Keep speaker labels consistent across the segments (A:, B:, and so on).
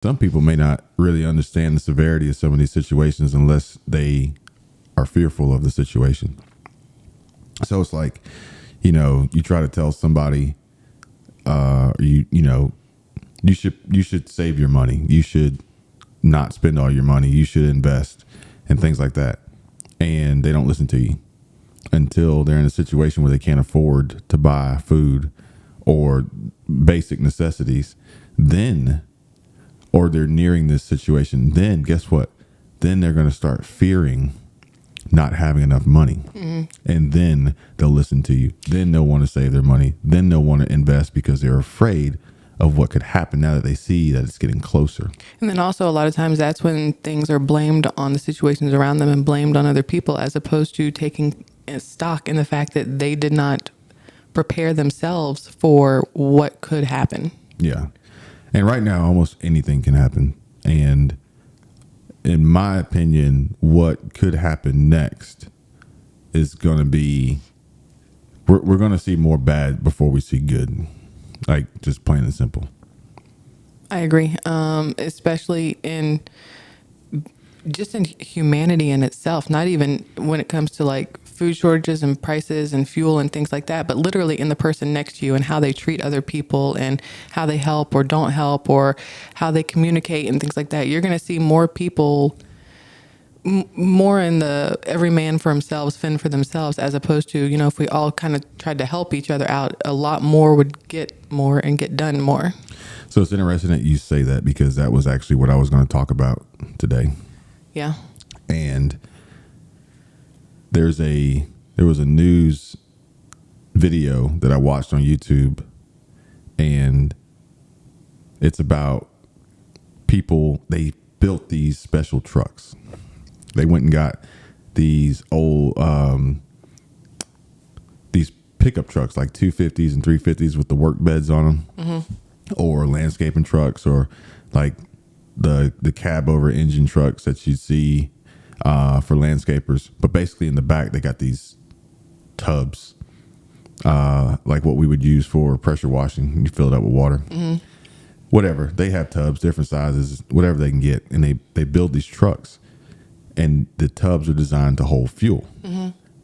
A: Some people may not really understand the severity of some of these situations unless they are fearful of the situation. So it's like, you try to tell somebody, you should save your money. You should not spend all your money. You should invest and things like that. And they don't listen to you until they're in a situation where they can't afford to buy food or basic necessities. Then, or they're nearing this situation, then guess what? Then they're going to start fearing not having enough money. And then they'll listen to you. Then they'll want to save their money. Then they'll want to invest because they're afraid of what could happen now that they see that it's getting closer.
B: And then also a lot of times that's when things are blamed on the situations around them and blamed on other people, as opposed to taking stock in the fact that they did not prepare themselves for what could happen.
A: Yeah. And right now, almost anything can happen. And in my opinion, what could happen next is going to be, we're going to see more bad before we see good. Like, just plain and simple.
B: I agree. Especially in humanity in itself, not even when it comes to like food shortages and prices and fuel and things like that, but literally in the person next to you and how they treat other people and how they help or don't help or how they communicate and things like that. You're going to see more people more in the every man for himself, fend for themselves, as opposed to, if we all kind of tried to help each other out, a lot more would get more and get done more.
A: So it's interesting that you say that, because that was actually what I was going to talk about today.
B: Yeah.
A: And there was a news video that I watched on YouTube, and it's about people. They built these special trucks. They went and got these old these pickup trucks, like 250s and 350s with the work beds on them, or landscaping trucks, or like the cab over engine trucks that you see for landscapers. But basically in the back, they got these tubs, like what we would use for pressure washing. You fill it up with water. Whatever. They have tubs, different sizes, whatever they can get. And they build these trucks. And the tubs are designed to hold fuel.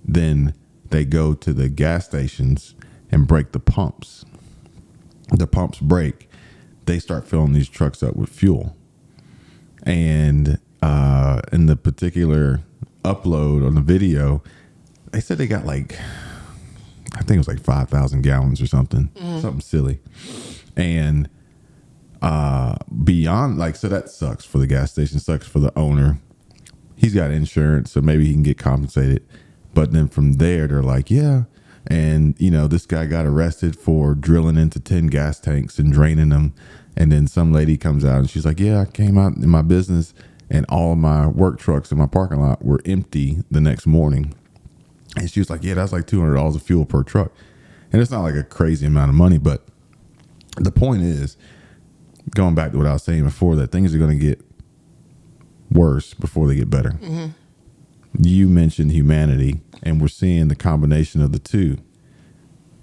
A: Then they go to the gas stations and break the pumps. The pumps break. They start filling these trucks up with fuel. And in the particular upload on the video, they said they got like, I think it was like 5,000 gallons or something, something silly. And beyond, like, so that sucks for the gas station, sucks for the owner. He's got insurance, so maybe he can get compensated. But then from there, they're like, yeah. And, this guy got arrested for drilling into 10 gas tanks and draining them. And then some lady comes out and she's like, yeah, I came out in my business and all of my work trucks in my parking lot were empty the next morning. And she was like, yeah, that's like $200 of fuel per truck. And it's not like a crazy amount of money. But the point is, going back to what I was saying before, that things are going to get worse before they get better. You mentioned humanity, and we're seeing the combination of the two.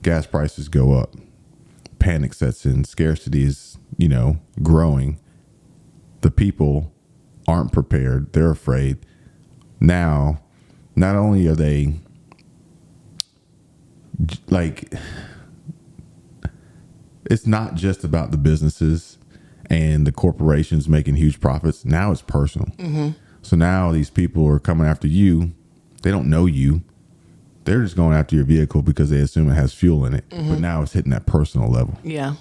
A: Gas prices go up, panic sets in, scarcity is, growing. The people aren't prepared. They're afraid. Now, not only are they like, it's not just about the businesses and the corporations making huge profits. Now it's personal. So now these people are coming after you. They don't know you. They're just going after your vehicle because they assume it has fuel in it. But now it's hitting that personal level.
B: Yeah.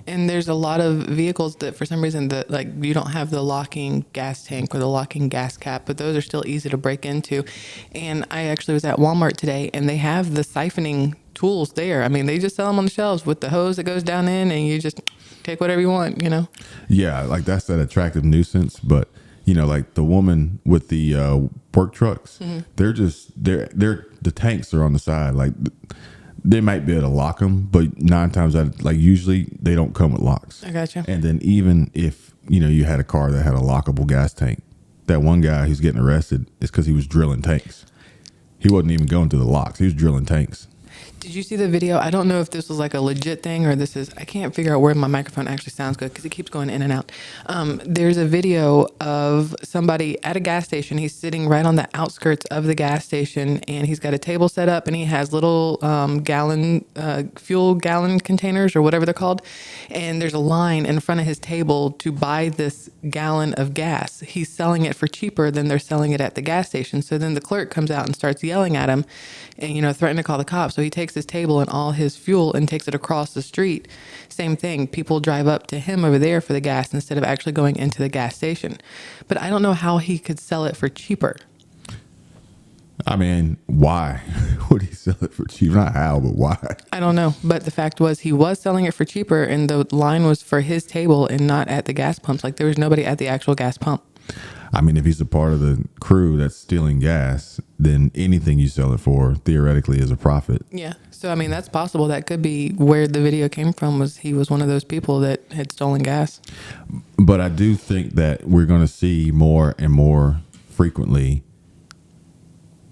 B: And there's a lot of vehicles that for some reason that like you don't have the locking gas tank or the locking gas cap, but those are still easy to break into. And I actually was at Walmart today and they have the siphoning tools there. I mean, they just sell them on the shelves with the hose that goes down in and you just take whatever you want,
A: Yeah, like that's that attractive nuisance. But, like the woman with the work trucks, they're the tanks are on the side. Like they might be able to lock them, but 9 times out of, like usually they don't come with locks.
B: I gotcha.
A: And then even if, you had a car that had a lockable gas tank, that one guy who's getting arrested is because he was drilling tanks. He wasn't even going through the locks. He was drilling tanks.
B: Did you see the video? I don't know if this was like a legit thing or this is, I can't figure out where my microphone actually sounds good because it keeps going in and out. There's a video of somebody at a gas station. He's sitting right on the outskirts of the gas station and he's got a table set up and he has little fuel gallon containers or whatever they're called. And there's a line in front of his table to buy this gallon of gas. He's selling it for cheaper than they're selling it at the gas station. So then the clerk comes out and starts yelling at him and, threatening to call the cops. So he takes his table and all his fuel and takes it across the street. Same thing. People drive up to him over there for the gas instead of actually going into the gas station. But I don't know how he could sell it for cheaper.
A: I mean, why would he sell it for cheap? Not how, but why?
B: I don't know. But the fact was he was selling it for cheaper and the line was for his table and not at the gas pumps. Like there was nobody at the actual gas pump.
A: I mean, if he's a part of the crew that's stealing gas, then anything you sell it for theoretically is a profit.
B: Yeah. So, I mean, that's possible. That could be where the video came from, was he was one of those people that had stolen gas.
A: But I do think that we're going to see more and more frequently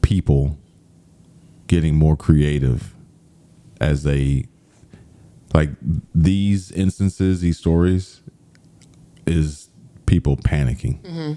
A: people getting more creative as they, like, these instances, these stories is people panicking. Mm-hmm.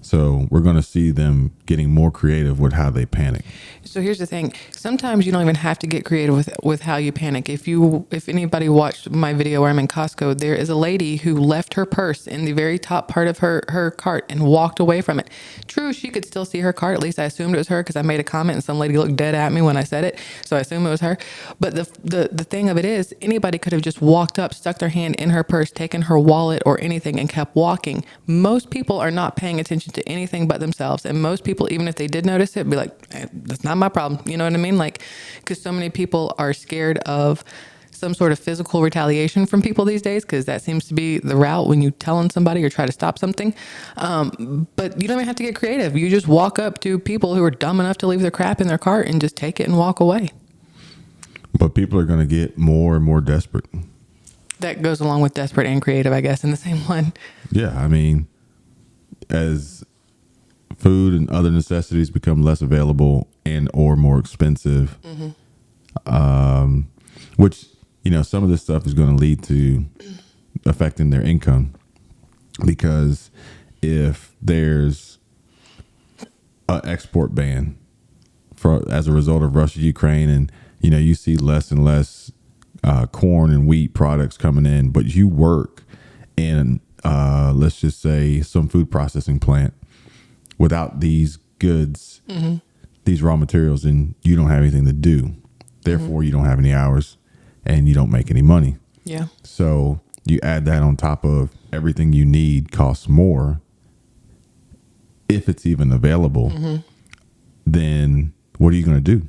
A: So we're going to see them getting more creative with how they panic.
B: So here's the thing. Sometimes you don't even have to get creative with how you panic. If anybody watched my video where I'm in Costco, there is a lady who left her purse in the very top part of her cart and walked away from it. True, she could still see her cart. At least I assumed it was her because I made a comment and some lady looked dead at me when I said it. So I assumed it was her. But the thing of it is, anybody could have just walked up, stuck their hand in her purse, taken her wallet or anything and kept walking. Most people are not paying attention to anything but themselves. And most people, even if they did notice it, be like, that's not my problem. You know what I mean? Like, because so many people are scared of some sort of physical retaliation from people these days, because that seems to be the route when you tell on somebody or try to stop something. But you don't even have to get creative. You just walk up to people who are dumb enough to leave their crap in their cart and just take it and walk away.
A: But people are going to get more and more desperate.
B: That goes along with desperate and creative, I guess, in the same one.
A: Yeah, I mean, as food and other necessities become less available and or more expensive, which, some of this stuff is going to lead to affecting their income, because if there's an export ban as a result of Russia, Ukraine, and you see less and less corn and wheat products coming in, but you work in let's just say some food processing plant without these goods, these raw materials, and you don't have anything to do. Therefore, you don't have any hours and you don't make any money.
B: Yeah.
A: So you add that on top of everything you need costs more. If it's even available, then what are you going to do?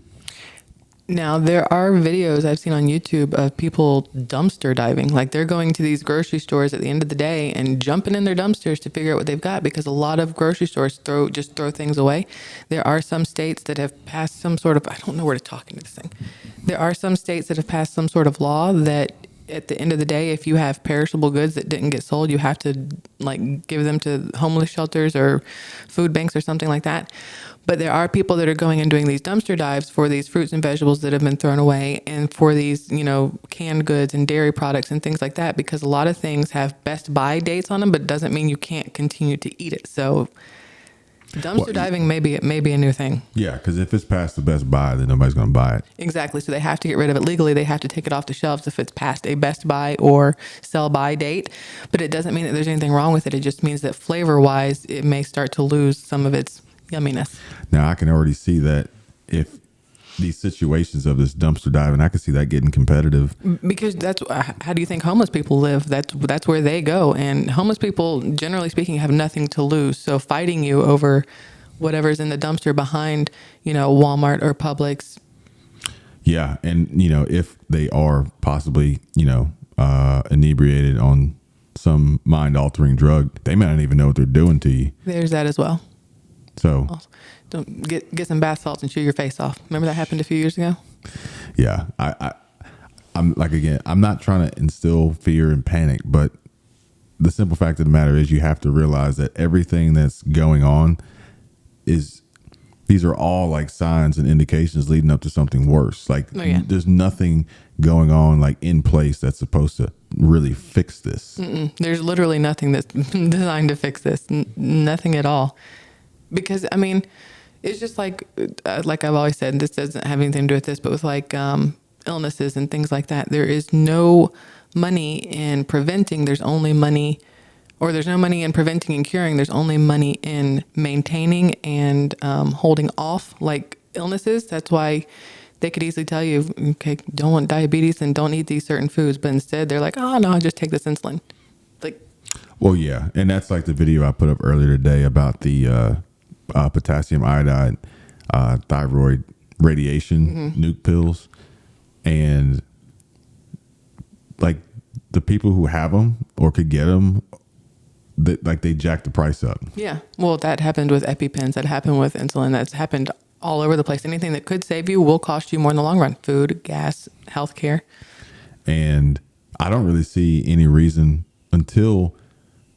B: Now, there are videos I've seen on YouTube of people dumpster diving. Like they're going to these grocery stores at the end of the day and jumping in their dumpsters to figure out what they've got, because a lot of grocery stores throw things away. There are some states that have passed some sort of, I don't know where to talk into this thing. There are some states that have passed some sort of law that at the end of the day, if you have perishable goods that didn't get sold, you have to give them to homeless shelters or food banks or something like that. But there are people that are going and doing these dumpster dives for these fruits and vegetables that have been thrown away, and for these, canned goods and dairy products and things like that, because a lot of things have best buy dates on them, but doesn't mean you can't continue to eat it. So dumpster diving may be a new thing.
A: Yeah, because if it's past the best buy, then nobody's going to buy it.
B: Exactly. So they have to get rid of it legally. They have to take it off the shelves if it's past a best buy or sell by date. But it doesn't mean that there's anything wrong with it. It just means that flavor-wise, it may start to lose some of its yumminess.
A: Now, I can already see that if these situations of this dumpster diving, I can see that getting competitive.
B: Because that's how do you think homeless people live? That's where they go. And homeless people, generally speaking, have nothing to lose. So fighting you over whatever's in the dumpster behind, Walmart or Publix.
A: Yeah. And, if they are possibly, inebriated on some mind-altering drug, they may not even know what they're doing to you.
B: There's that as well.
A: So
B: don't get some bath salts and chew your face off. Remember that happened a few years ago?
A: Yeah. I'm again, I'm not trying to instill fear and panic, but the simple fact of the matter is you have to realize that everything that's going on is these are all like signs and indications leading up to something worse. Like
B: Oh, yeah.
A: there's nothing going on like in place that's supposed to really fix this.
B: There's literally nothing that's designed to fix this. Nothing at all. Because I mean, it's just like I've always said, this doesn't have anything to do with this, but with like illnesses and things like that, there is no money in preventing. There's only money, or there's no money in preventing and curing. There's only money in maintaining and holding off like illnesses. That's why they could easily tell you, okay, don't want diabetes and don't eat these certain foods, but instead they're like, oh no, just take this insulin. Like,
A: Well, yeah, and that's like the video I put up earlier today about the potassium iodide thyroid radiation nuke pills, and like the people who have them or could get them, they jack the price up.
B: yeah, well, that happened with EpiPens. That happened with insulin. That's happened all over the place. Anything that could save you will cost you more in the long run. Food, gas, healthcare.
A: And I don't really see any reason until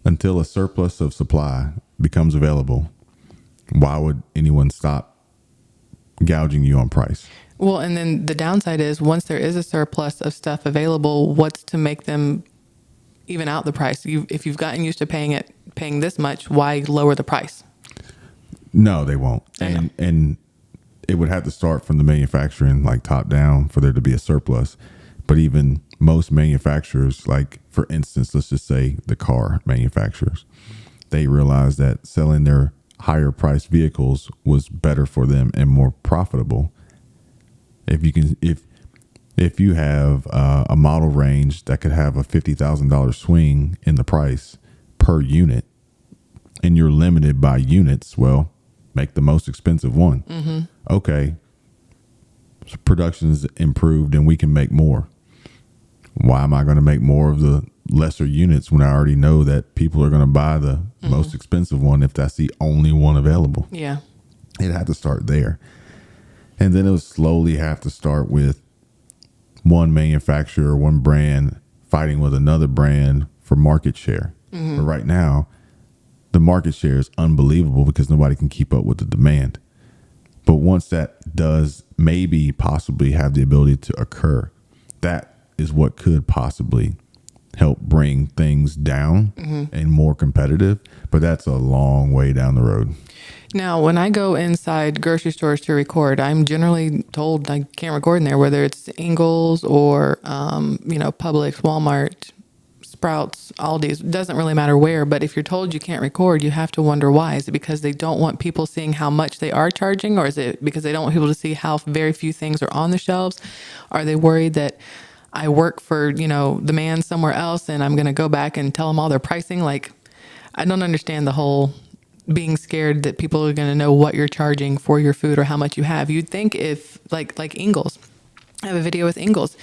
A: a surplus of supply becomes available, why would anyone stop gouging you on price?
B: Well, and then the downside is once there is a surplus of stuff available, what's to make them even out the price? If you've gotten used to paying this much, why lower the price?
A: No, they won't.
B: I know.
A: And it would have to start from the manufacturing, like top down, for there to be a surplus. But even most manufacturers, like for instance, let's just say the car manufacturers, they realized that selling their higher priced vehicles was better for them and more profitable. If you have a model range that could have a $50,000 swing in the price per unit, and you're limited by units, well, make the most expensive one. Okay, so production's improved and we can make more. Why am I going to make more of the lesser units when I already know that people are going to buy the most expensive one if that's the only one available?
B: Yeah.
A: It had to start there. And then it would slowly have to start with one manufacturer, one brand fighting with another brand for market share. But right now, the market share is unbelievable because nobody can keep up with the demand. But once that does maybe possibly have the ability to occur, that is what could possibly help bring things down and more competitive. But that's a long way down the road.
B: Now, when I go inside grocery stores to record, I'm generally told I can't record in there, whether it's Ingles or, Publix, Walmart, Sprouts, Aldi's. It doesn't really matter where, but if you're told you can't record, you have to wonder why. Is it because they don't want people seeing how much they are charging, or is it because they don't want people to see how very few things are on the shelves? Are they worried that I work for, the man somewhere else and I'm going to go back and tell them all their pricing? Like, I don't understand the whole being scared that people are going to know what you're charging for your food or how much you have. You'd think if like Ingles, I have a video with Ingles.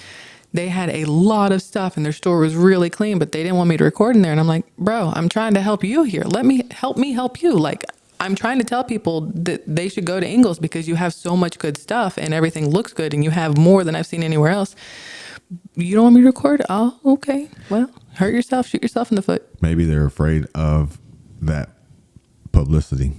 B: They had a lot of stuff and their store was really clean, but they didn't want me to record in there. And I'm like, bro, I'm trying to help you here. Let me help you. Like, I'm trying to tell people that they should go to Ingles because you have so much good stuff and everything looks good and you have more than I've seen anywhere else. You don't want me to record? Oh, okay. Well, hurt yourself, shoot yourself in the foot.
A: Maybe they're afraid of that publicity.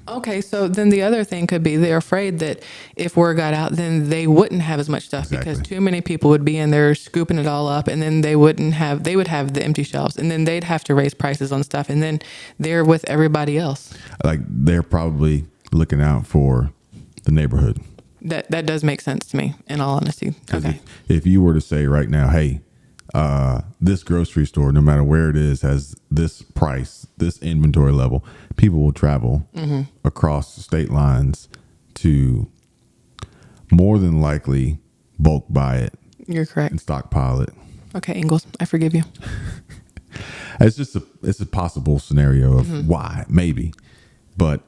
B: Okay, so then the other thing could be they're afraid that if word got out, then they wouldn't have as much stuff because
A: Exactly.
B: too many people would be in there scooping it all up, and then they would have the empty shelves, and then they'd have to raise prices on stuff, and then they're with everybody else.
A: Like they're probably looking out for the neighborhood.
B: That does make sense to me, in all honesty.
A: 'Cause
B: Okay.
A: if you were to say right now, hey, this grocery store, no matter where it is, has this price, this inventory level, people will travel across state lines to more than likely bulk buy it
B: You're correct.
A: and stockpile it.
B: Okay, Ingles, I forgive you.
A: It's just it's a possible scenario of why, maybe. But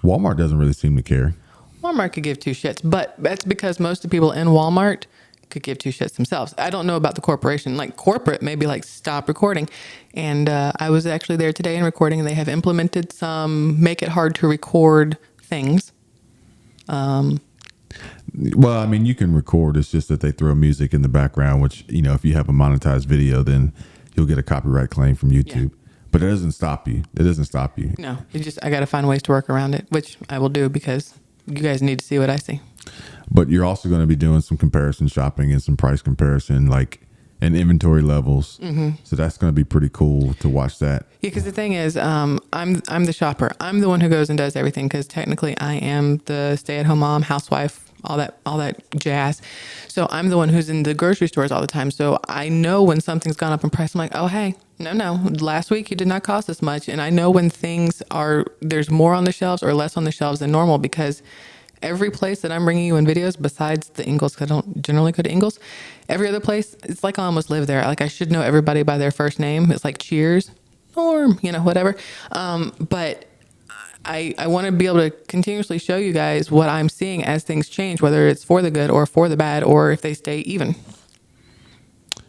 A: Walmart doesn't really seem to care.
B: Walmart could give two shits, but that's because most of the people in Walmart could give two shits themselves. I don't know about the corporation. Like corporate, maybe like stop recording. And I was actually there today and recording, and they have implemented some make it hard to record things.
A: Well, I mean, you can record. It's just that they throw music in the background, which, if you have a monetized video, then you'll get a copyright claim from YouTube. But it doesn't stop you. It doesn't stop you.
B: No, it's just I got to find ways to work around it, which I will do because you guys need to see what I see.
A: But you're also going to be doing some comparison shopping and some price comparison, like and inventory levels. So that's going to be pretty cool to watch that.
B: Yeah, because the thing is, I'm the shopper. I'm the one who goes and does everything because technically I am the stay-at-home mom, housewife, all that jazz. So I'm the one who's in the grocery stores all the time. So I know when something's gone up in price. I'm like, oh hey, no, last week you did not cost this much. And I know when there's more on the shelves or less on the shelves than normal because every place that I'm bringing you in videos, besides the Ingles, because I don't generally go to Ingles, every other place, it's like I almost live there. Like I should know everybody by their first name. It's like Cheers, Norm, whatever. But I want to be able to continuously show you guys what I'm seeing as things change, whether it's for the good or for the bad, or if they stay even.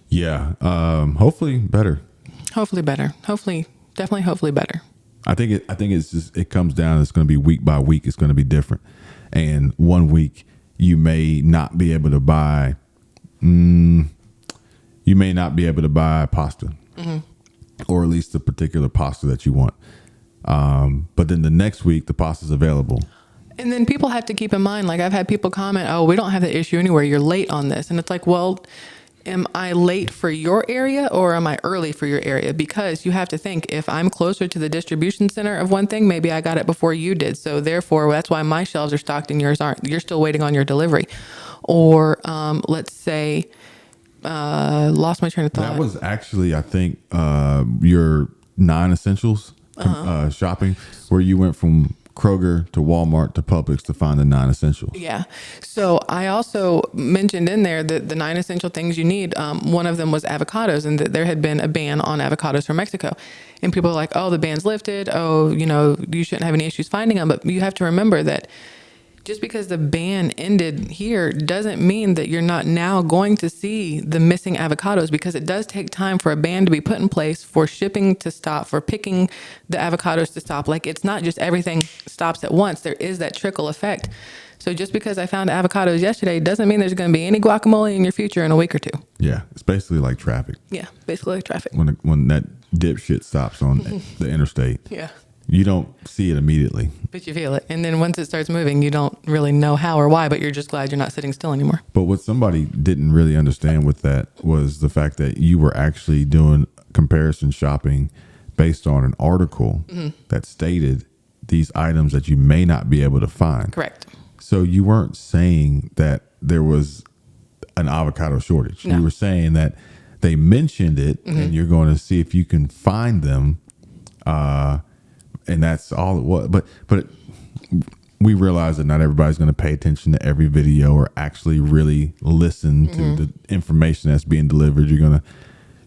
A: Yeah. Hopefully better.
B: Hopefully better. Hopefully better.
A: I think it's just, it comes down. It's going to be week by week. It's going to be different. And one week you may not be able to buy, pasta, or at least the particular pasta that you want. But then the next week the pasta's available.
B: And then people have to keep in mind, like I've had people comment, oh, we don't have the issue anywhere. You're late on this. And it's like, well, am I late for your area or am I early for your area? Because you have to think if I'm closer to the distribution center of one thing, maybe I got it before you did. So therefore, that's why my shelves are stocked and yours aren't. You're still waiting on your delivery. Or let's say, lost my train of thought.
A: That was actually, I think, your non-essentials shopping, where you went from Kroger to Walmart to Publix to find the non-essentials.
B: Yeah. So I also mentioned in there that the 9 essential things you need, one of them was avocados, and that there had been a ban on avocados from Mexico. And people are like, oh, the ban's lifted. Oh, you shouldn't have any issues finding them. But you have to remember that just because the ban ended here doesn't mean that you're not now going to see the missing avocados, because it does take time for a ban to be put in place, for shipping to stop, for picking the avocados to stop. Like it's not just everything stops at once. There is that trickle effect. So just because I found avocados yesterday doesn't mean there's going to be any guacamole in your future in a week or two.
A: Yeah, it's basically like traffic.
B: Yeah, basically like traffic.
A: When that dipshit stops on the interstate.
B: Yeah.
A: You don't see it immediately.
B: But you feel it. And then once it starts moving, you don't really know how or why, but you're just glad you're not sitting still anymore.
A: But what somebody didn't really understand with that was the fact that you were actually doing comparison shopping based on an article that stated these items that you may not be able to find.
B: Correct.
A: So you weren't saying that there was an avocado shortage.
B: No.
A: You were saying that they mentioned it and you're going to see if you can find them. And that's all it was. But we realize that not everybody's going to pay attention to every video or actually really listen to the information that's being delivered. You're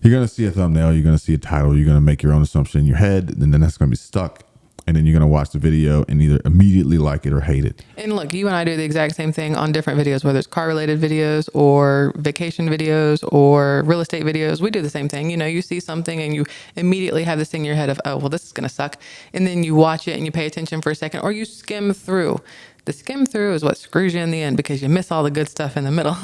A: gonna see a thumbnail, you're gonna see a title, you're gonna make your own assumption in your head, and then that's gonna be stuck. And then you're gonna watch the video and either immediately like it or hate it.
B: And look, you and I do the exact same thing on different videos, whether it's car related videos or vacation videos or real estate videos. We do the same thing. You see something and you immediately have this thing in your head of, oh, well, this is going to suck. And then you watch it and you pay attention for a second, or you skim through. The skim through is what screws you in the end, because you miss all the good stuff in the middle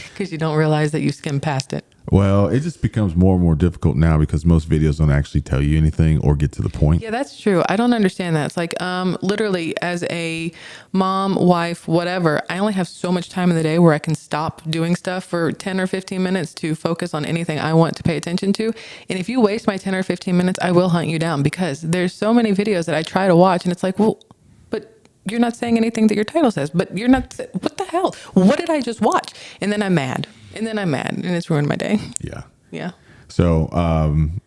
B: because you don't realize that you skimmed past it.
A: Well, it just becomes more and more difficult now because most videos don't actually tell you anything or get to the point.
B: Yeah, that's true. I don't understand that. It's like literally as a mom, wife, whatever, I only have so much time in the day where I can stop doing stuff for 10 or 15 minutes to focus on anything I want to pay attention to. And if you waste my 10 or 15 minutes, I will hunt you down, because there's so many videos that I try to watch and it's like, well, but you're not saying anything that your title says, but you're not, what the hell? What did I just watch? And then I'm mad. And it's ruined my day.
A: Yeah.
B: Yeah.
A: So,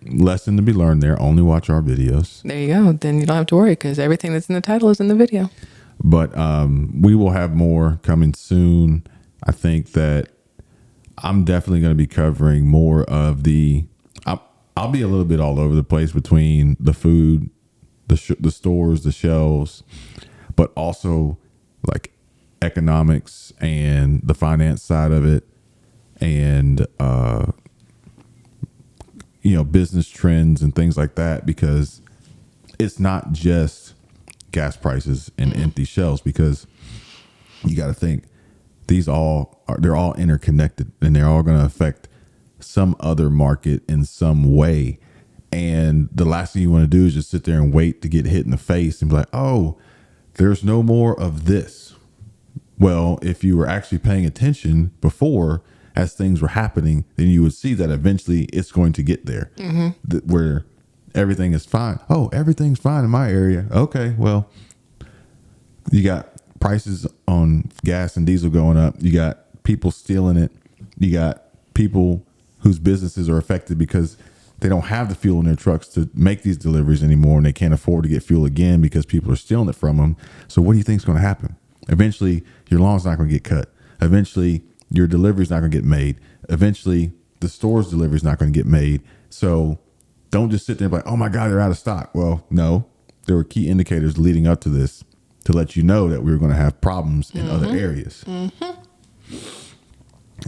A: lesson to be learned there: only watch our videos.
B: There you go. Then you don't have to worry, because everything that's in the title is in the video.
A: But we will have more coming soon. I think that I'm definitely going to be covering more of the. I'll be a little bit all over the place between the food, the stores, the shelves, but also like economics and the finance side of it, and business trends and things like that, because it's not just gas prices and empty shelves, because you got to think they're all interconnected and they're all going to affect some other market in some way. And the last thing you want to do is just sit there and wait to get hit in the face and be like, oh, there's no more of this. Well, if you were actually paying attention before as things were happening, then you would see that eventually it's going to get there where everything is fine. Oh, everything's fine in my area. Okay, well, you got prices on gas and diesel going up. You got people stealing it. You got people whose businesses are affected because they don't have the fuel in their trucks to make these deliveries anymore, and they can't afford to get fuel again because people are stealing it from them. So what do you think is going to happen? Eventually, your lawn's not going to get cut. Eventually, your delivery's not going to get made. Eventually, the store's delivery is not going to get made. So don't just sit there and be like, oh my God, they're out of stock. Well, no, there were key indicators leading up to this to let you know that we were going to have problems in other areas.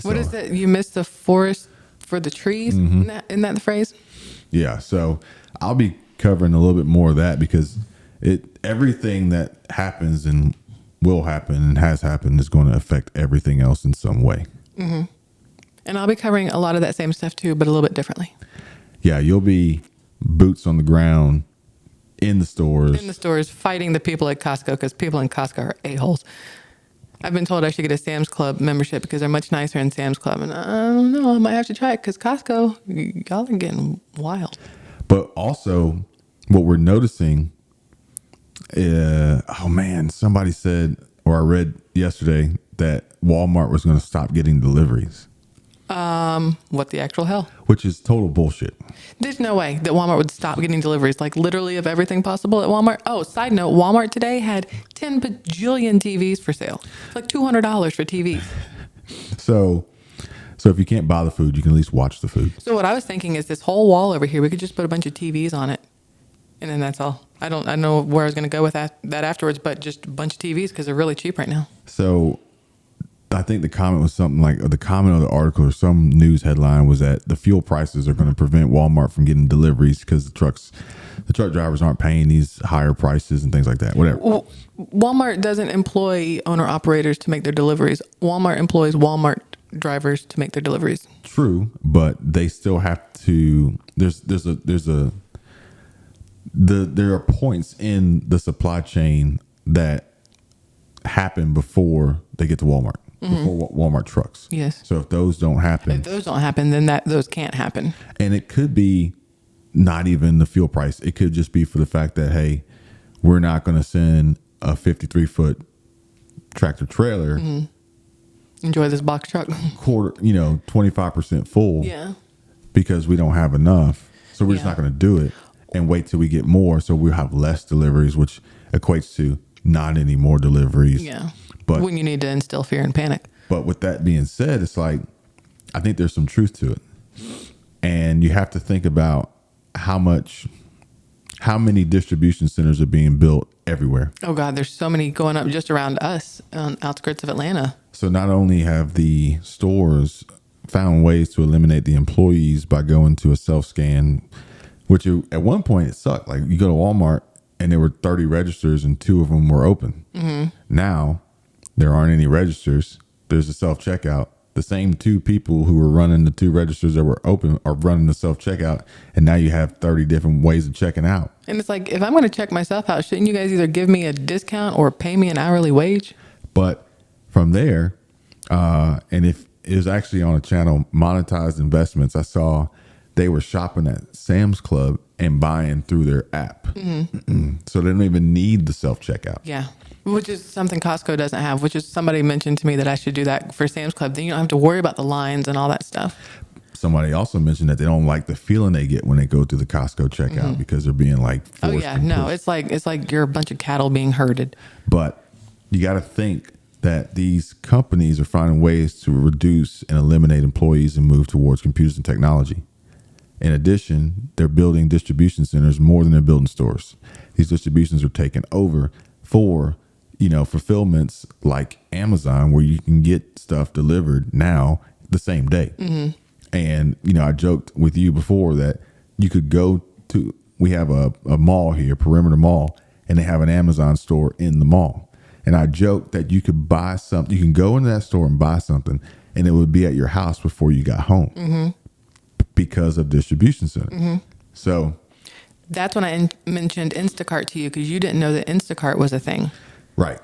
B: What is it? You missed the forest for the trees? Isn't that the phrase?
A: Yeah. So I'll be covering a little bit more of that because everything that happens and will happen and has happened is going to affect everything else in some way.
B: And I'll be covering a lot of that same stuff too, but a little bit differently.
A: Yeah. You'll be boots on the ground in the stores
B: fighting the people at Costco because people in Costco are a-holes. I've been told I should get a Sam's Club membership because they're much nicer in Sam's Club. And I don't know, I might have to try it because Costco, y'all are getting wild.
A: But also what we're noticing, oh man, somebody said, or I read yesterday that Walmart was going to stop getting deliveries.
B: What the actual hell?
A: Which is total bullshit.
B: There's no way that Walmart would stop getting deliveries, like literally of everything possible at Walmart. Oh, side note, Walmart today had 10 bajillion TVs for sale. It's like $200 for TVs.
A: So if you can't buy the food, you can at least watch the food.
B: So what I was thinking is this whole wall over here, we could just put a bunch of TVs on it. And then that's all. I don't know where I was going to go with that afterwards, but just a bunch of TVs because they're really cheap right now.
A: So I think the comment was something like, or the comment of the article or some news headline was that the fuel prices are going to prevent Walmart from getting deliveries because the truck drivers aren't paying these higher prices and things like that. Whatever.
B: Well, Walmart doesn't employ owner operators to make their deliveries. Walmart employs Walmart drivers to make their deliveries.
A: True, but they still have to. There are points in the supply chain that happen before they get to Walmart. Before Walmart trucks.
B: Yes.
A: So if those don't happen,
B: then those can't happen.
A: And it could be not even the fuel price. It could just be for the fact that, hey, we're not going to send a 53-foot tractor trailer.
B: Enjoy this box truck.
A: 25% full.
B: Yeah.
A: Because we don't have enough. So we're just not going to do it and wait till we get more. So we'll have less deliveries, which equates to not any more deliveries.
B: Yeah.
A: But
B: when you need to instill fear and panic.
A: But with that being said, it's like, I think there's some truth to it. And you have to think about how many distribution centers are being built everywhere.
B: Oh God, there's so many going up just around us on outskirts of Atlanta.
A: So not only have the stores found ways to eliminate the employees by going to a self-scan, which at one point it sucked. Like you go to Walmart and there were 30 registers and 2 of them were open. Now there aren't any registers. There's a self-checkout. The same 2 people who were running the 2 registers that were open are running the self-checkout. And now you have 30 different ways of checking out.
B: And it's like, if I'm going to check myself out, shouldn't you guys either give me a discount or pay me an hourly wage?
A: But from there, and if it was actually on a channel, Monetized Investments, I saw they were shopping at Sam's Club and buying through their app. So they don't even need the self-checkout.
B: Yeah. Which is something Costco doesn't have, which is somebody mentioned to me that I should do that for Sam's Club. Then you don't have to worry about the lines and all that stuff.
A: Somebody also mentioned that they don't like the feeling they get when they go through the Costco checkout because they're being like forced.
B: Oh yeah, no, it's like you're a bunch of cattle being herded.
A: But you got to think that these companies are finding ways to reduce and eliminate employees and move towards computers and technology. In addition, they're building distribution centers more than they're building stores. These distributions are taken over for fulfillments like Amazon, where you can get stuff delivered now the same day. And, I joked with you before that you could go to, we have a mall here, Perimeter Mall, and they have an Amazon store in the mall. And I joked that you could buy something, you can go into that store and buy something, and it would be at your house before you got home because of distribution center. So,
B: That's when I mentioned Instacart to you because you didn't know that Instacart was a thing.
A: right.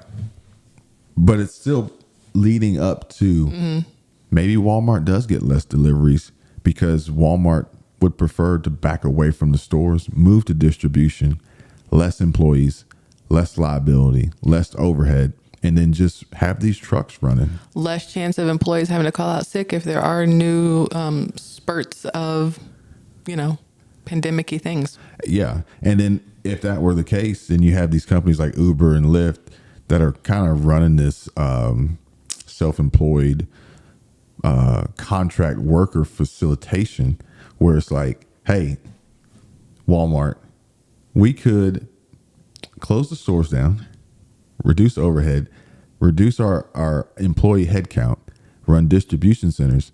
A: But it's still leading up to maybe Walmart does get less deliveries because Walmart would prefer to back away from the stores, move to distribution, less employees, less liability, less overhead, and then just have these trucks running.
B: Less chance of employees having to call out sick if there are new spurts of, pandemic-y things.
A: Yeah. And then if that were the case, then you have these companies like Uber and Lyft that are kind of running this self-employed contract worker facilitation where it's like, hey, Walmart, we could close the stores down, reduce overhead, reduce our employee headcount, run distribution centers,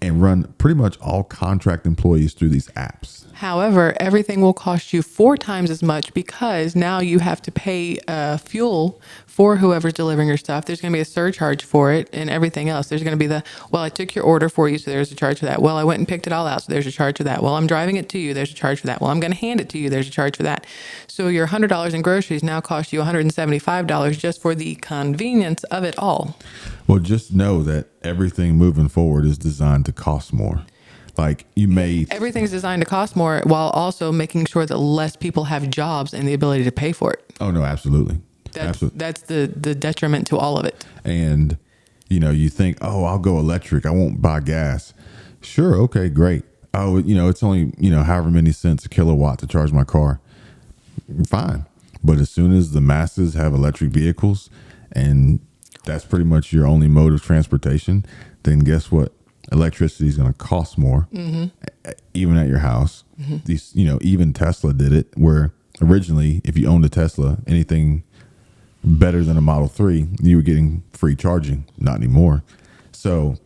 A: and run pretty much all contract employees through these apps.
B: However, everything will cost you 4 times as much because now you have to pay fuel for whoever's delivering your stuff. There's going to be a surcharge for it and everything else. There's going to be well, I took your order for you, so there's a charge for that. Well, I went and picked it all out, so there's a charge for that. Well, I'm driving it to you, there's a charge for that. Well, I'm going to hand it to you, there's a charge for that. So your $100 in groceries now cost you $175 just for the convenience of it all.
A: Well, just know that everything moving forward is designed to cost more. Like you may,
B: Everything's designed to cost more while also making sure that less people have jobs and the ability to pay for it.
A: oh no, absolutely.
B: That's the detriment to all of it.
A: And you think, oh, I'll go electric, I won't buy gas. Sure, okay, great. Oh, it's only however many cents a kilowatt to charge my car. Fine. But as soon as the masses have electric vehicles and that's pretty much your only mode of transportation, then guess what? Electricity is going to cost more, even at your house. These, even Tesla did it, where originally, if you owned a Tesla, anything better than a Model 3, you were getting free charging. Not anymore. So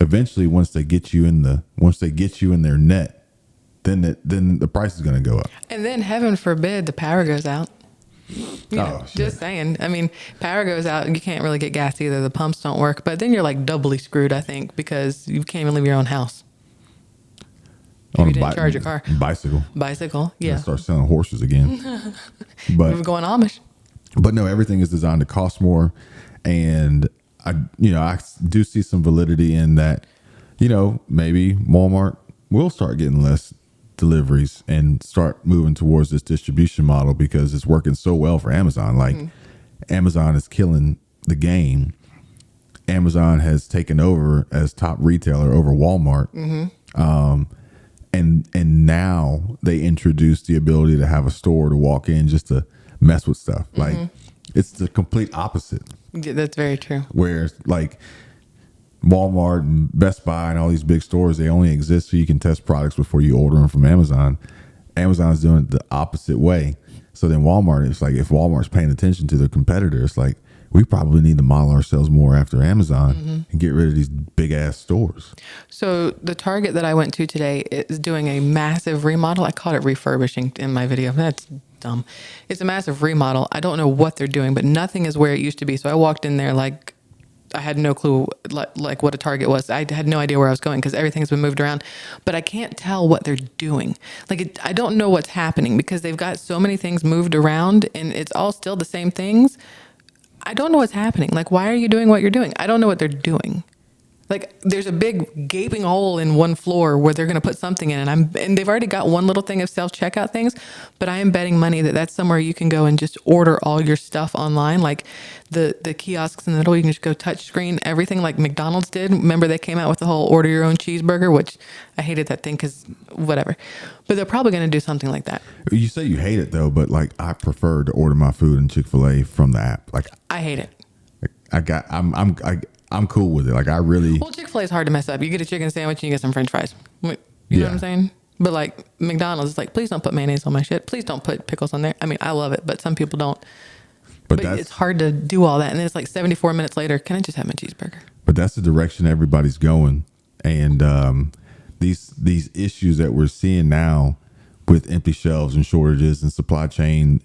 A: eventually, once they get you in their net, then the price is going to go up.
B: And then heaven forbid the power goes out. Just saying. I mean, power goes out, you can't really get gas either. The pumps don't work, but then you're like doubly screwed, I think, because you can't even leave your own house. If you didn't charge your car. Bicycle, yeah.
A: Start selling horses again. But
B: We're going Amish.
A: But no, everything is designed to cost more, and I do see some validity in that. Maybe Walmart will start getting less deliveries and start moving towards this distribution model because it's working so well for Amazon. Like Amazon is killing the game. Amazon has taken over as top retailer over Walmart. And now they introduced the ability to have a store to walk in just to mess with stuff. Like it's the complete opposite.
B: Yeah, that's very true.
A: Where like Walmart and Best Buy and all these big stores, they only exist so you can test products before you order them from Amazon. Amazon is doing it the opposite way. So then Walmart, it's like if Walmart's paying attention to their competitors, it's like we probably need to model ourselves more after Amazon and get rid of these big ass stores.
B: So the Target that I went to today is doing a massive remodel. I called it refurbishing in my video. That's dumb. It's a massive remodel. I don't know what they're doing, but nothing is where it used to be. So I walked in there like I had no clue like what a Target was. I had no idea where I was going because everything's been moved around, but I can't tell what they're doing. I don't know what's happening because they've got so many things moved around and it's all still the same things. I don't know what's happening. Like, why are you doing what you're doing? I don't know what they're doing. Like, there's a big gaping hole in one floor where they're going to put something in, and they've already got one little thing of self-checkout things, but I am betting money that that's somewhere you can go and just order all your stuff online. Like the kiosks in the middle, you can just go touch screen everything like McDonald's did. Remember they came out with the whole order your own cheeseburger, which I hated that thing because whatever. But they're probably going to do something like that.
A: You say you hate it though, but like I prefer to order my food in Chick-fil-A from the app. Like
B: I hate it.
A: I'm cool with it. Like I really.
B: Well, Chick-fil-A is hard to mess up. You get a chicken sandwich and you get some French fries. You know what I'm saying? But like McDonald's, it's like, please don't put mayonnaise on my shit. Please don't put pickles on there. I mean, I love it, but some people don't. But it's hard to do all that. And then it's like 74 minutes later, can I just have my cheeseburger?
A: But that's the direction everybody's going. And these issues that we're seeing now with empty shelves and shortages and supply chain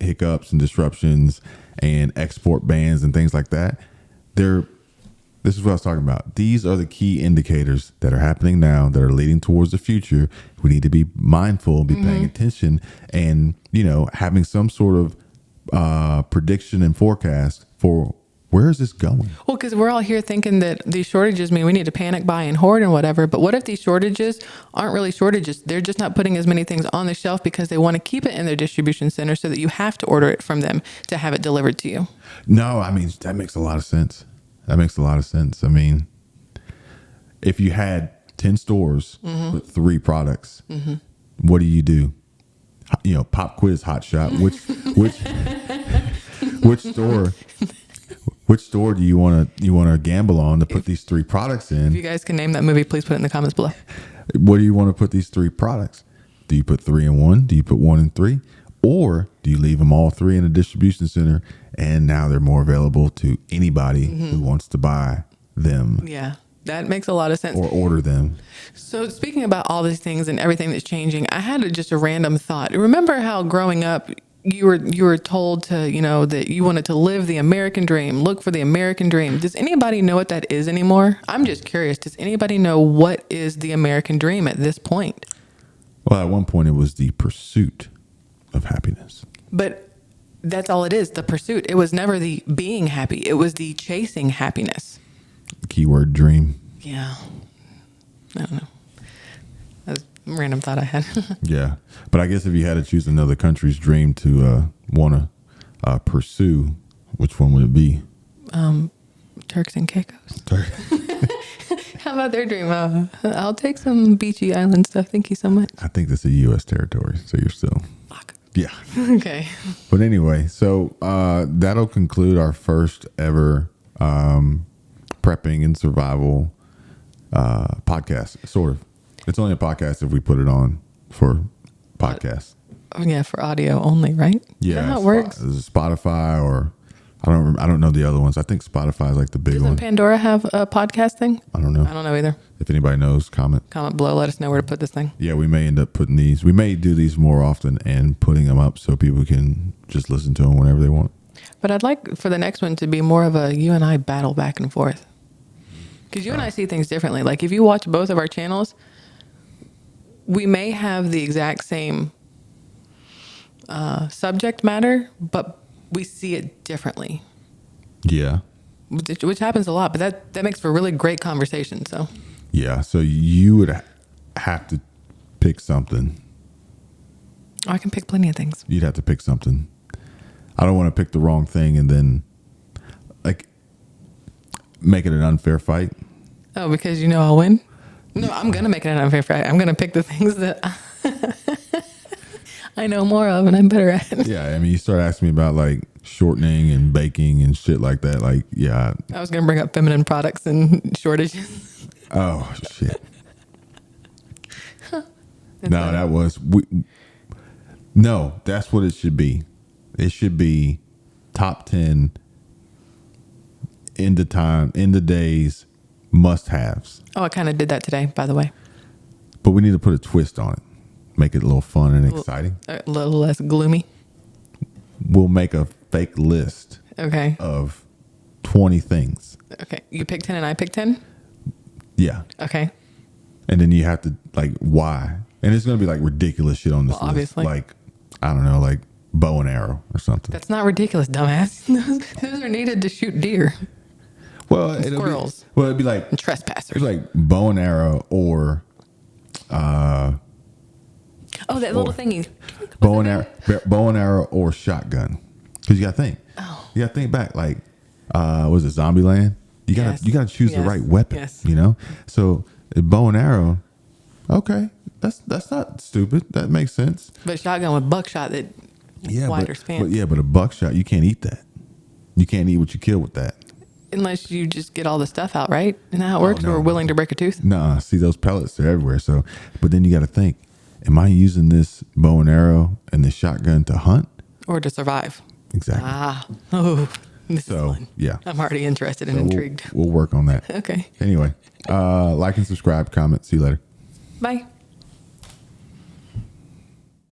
A: hiccups and disruptions and export bans and things like that, they're This is what I was talking about. These are the key indicators that are happening now that are leading towards the future. We need to be mindful, be paying attention, and having some sort of prediction and forecast for where is this going.
B: Well, because we're all here thinking that these shortages mean we need to panic, buy, and hoard and whatever. But what if these shortages aren't really shortages? They're just not putting as many things on the shelf because they want to keep it in their distribution center so that you have to order it from them to have it delivered to you.
A: No, I mean, that makes a lot of sense. That makes a lot of sense. I mean, if you had 10 stores with 3 products, what do? Pop quiz, hot shot. Which store do you want to gamble on to put these 3 products in?
B: If you guys can name that movie, please put it in the comments below.
A: What do you want to put these 3 products? Do you put 3 in 1? Do you put 1 in 3? Or do you leave them all 3 in a distribution center and now they're more available to anybody who wants to buy them?
B: Yeah, that makes a lot of sense.
A: Or order them.
B: So speaking about all these things and everything that's changing, I had just a random thought. Remember how growing up you were told to, that you wanted to live the American dream, look for the American dream. Does anybody know what that is anymore? I'm just curious. Does anybody know what is the American dream at this point?
A: Well, at one point it was the pursuit of happiness.
B: But that's all it is, the pursuit. It was never the being happy. It was the chasing happiness.
A: Keyword dream.
B: Yeah. I don't know. That was a random thought I had.
A: Yeah. But I guess if you had to choose another country's dream to want to pursue, which one would it be?
B: Turks and Caicos. How about their dream? I'll take some beachy island stuff. Thank you so much.
A: I think that's a U.S. territory, so you're still...
B: Fuck.
A: Yeah.
B: Okay.
A: But anyway, so that'll conclude our first ever prepping and survival podcast, sort of. It's only a podcast if we put it on for podcasts.
B: Oh, yeah, for audio only, right?
A: Yeah.
B: Is that how it works?
A: Spotify or... I don't know the other ones. I think Spotify is like the big
B: Doesn't
A: one.
B: Pandora have a podcast thing?
A: I don't know.
B: I don't know either.
A: If anybody knows, comment.
B: Comment below. Let us know where to put this thing.
A: Yeah, we may end up putting these. We may do these more often and putting them up so people can just listen to them whenever they want.
B: But I'd like for the next one to be more of a you and I battle back and forth. Because you and I see things differently. Like if you watch both of our channels, we may have the exact same subject matter, but we see it differently.
A: Yeah.
B: Which happens a lot, but that makes for really great conversation. So
A: Yeah. So you would have to pick something.
B: Oh, I can pick plenty of things.
A: You'd have to pick something. I don't want to pick the wrong thing and then like make it an unfair fight.
B: Oh, because I'll win? No, I'm going to make it an unfair fight. I'm going to pick the things that I know more of and I'm better at.
A: Yeah. I mean, you start asking me about like shortening and baking and shit like that. Like, yeah.
B: I was going to bring up feminine products and shortages.
A: Oh, shit. No, that was... No, that's what it should be. It should be top 10 in the days must-haves.
B: Oh, I kind of did that today, by the way.
A: But we need to put a twist on it. Make it a little fun and exciting.
B: A little less gloomy.
A: We'll make a fake list
B: Okay.
A: of 20 things.
B: Okay. You pick 10 and I pick 10?
A: Yeah.
B: Okay.
A: And then you have to, like, why? And it's going to be, like, ridiculous shit on this list.
B: Obviously.
A: Like, I don't know, like bow and arrow or something.
B: That's not ridiculous, dumbass. Those are needed to shoot deer.
A: Well,
B: Squirrels.
A: It'd be like...
B: And trespassers.
A: It's like bow and arrow or...
B: Oh, that little thingy.
A: bow and arrow or shotgun. Because you got to think.
B: Oh.
A: You got to think back. Like, was it Zombieland? You got to choose the right weapon.
B: Yes.
A: So bow and arrow. Okay, that's not stupid. That makes sense.
B: But shotgun with buckshot that wider span.
A: But a buckshot, you can't eat that. You can't eat what you kill with that.
B: Unless you just get all the stuff out, right? Isn't that how it works?
A: no.
B: We're willing to break a tooth.
A: Nah, see those pellets, they're everywhere. So, but then you got to think, am I using this bow and arrow and this shotgun to hunt?
B: Or to survive.
A: Exactly.
B: Oh, this is
A: So,
B: fun.
A: yeah.
B: I'm already interested and intrigued.
A: We'll work on that.
B: Okay.
A: Anyway, like and subscribe, comment. See you later.
B: Bye.